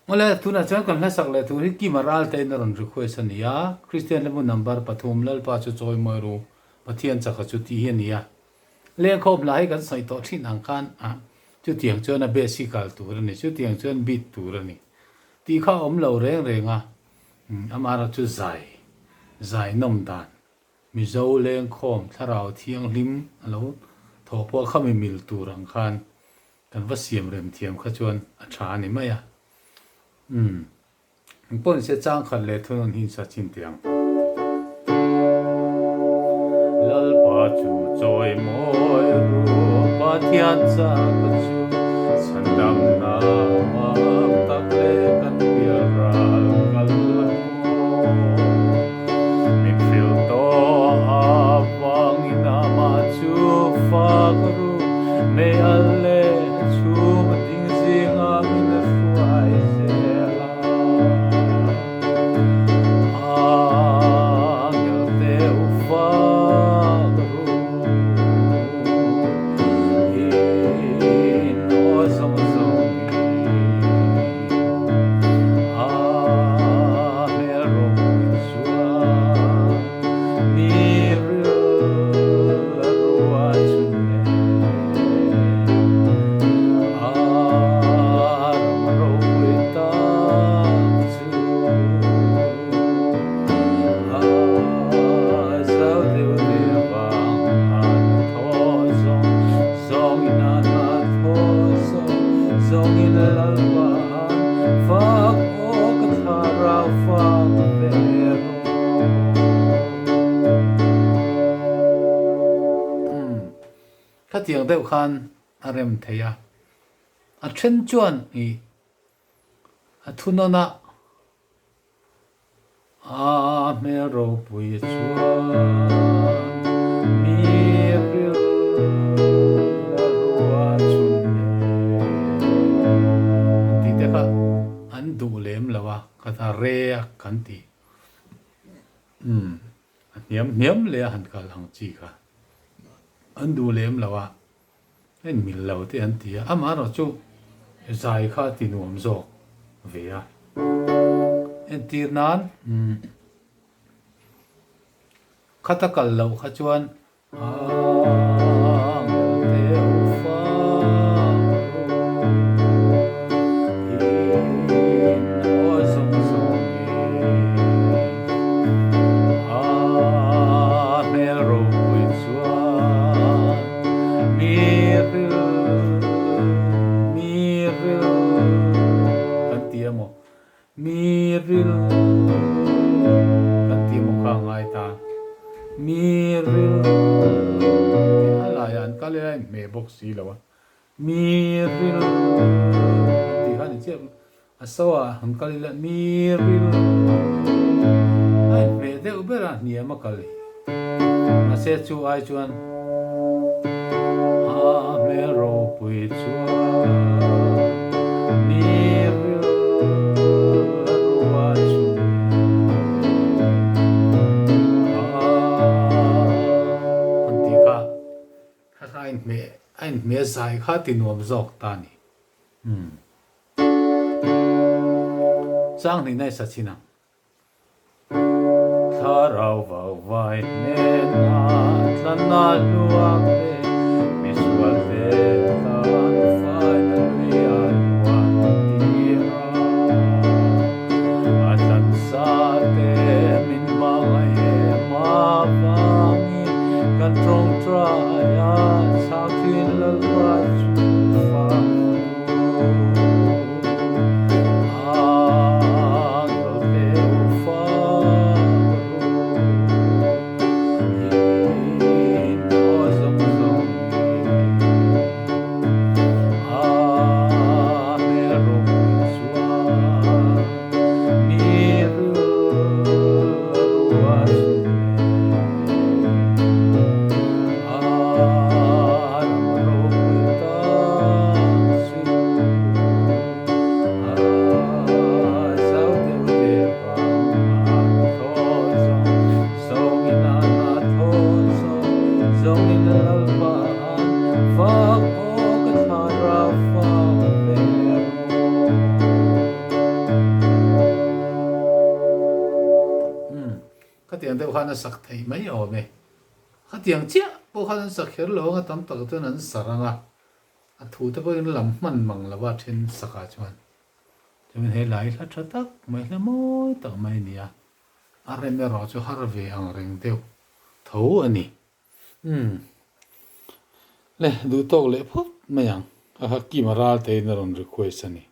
Ole tu na chan kan hasak le tu hi ki maral te na ron request ania Christian le number pathum lalpa chu choi moi ro pathian cha kha chu ti hi ania le khop lai kan sai to thin ang khan a chu tiang chuan a basical tu ra ni chu tiang chuan bit tu ra ni ti kha om lo reng renga amara chu zai zai nom dan mi zo leng khom tharau thiang lim alo tho po khami mil tu rang khan kan va siam rem thiam kha chuan a tha ni maya pon se chang khan le thun hin sa chin tiang lalpa chu choi moi ru pa thian cha ka chu sandam na ma tak le kan pia ral kal mi fil to awang ina ma chu fa ru me alle chu ma ding zinga min fuai tiếng đều khan arem theya a chen chuan I a thunona a mero pui chuan mi ril la rua chun ti te kha an du lem lawa kha re kan ti niam le han kal hang chi kha an du lem lawa en mil lo te an tia ama ro chu zai kha ti nuam zo ve a en tir nan khata kal lo kha chuan te u fa o song song me ro pui chuan mi kan tia mo mi ril kan tia mo kha ngai ta mi ril ti ala yan ka le me box si lawa mi ril ti han che asawa han ka le mi ril ai me de ubera ni ma ka le a se chu ai chuan a me ro pui chuan mi ril la rua chu an ti kha ein me zai kha ti nuam zok ta ni chang ni nai sa china tharau vào vai nên tlan na luang le mi sual le tan phai na lui an wan ti ra a tan sa te min ma e ma vangi kan trong tra ya sa tin la wa chu fa tiang deuh khan sak thei mai awme khatiang chia po khan sak kher lo nga tam tak tu nan saranga a thu te po in lam man mang lawa thin saka chuan chuan he lai la tha tak mai la moi tak mai nia a re me ro chu har ve ang reng deuh tho ani le du tok le phop mayang a ha ki maral te na ron request ani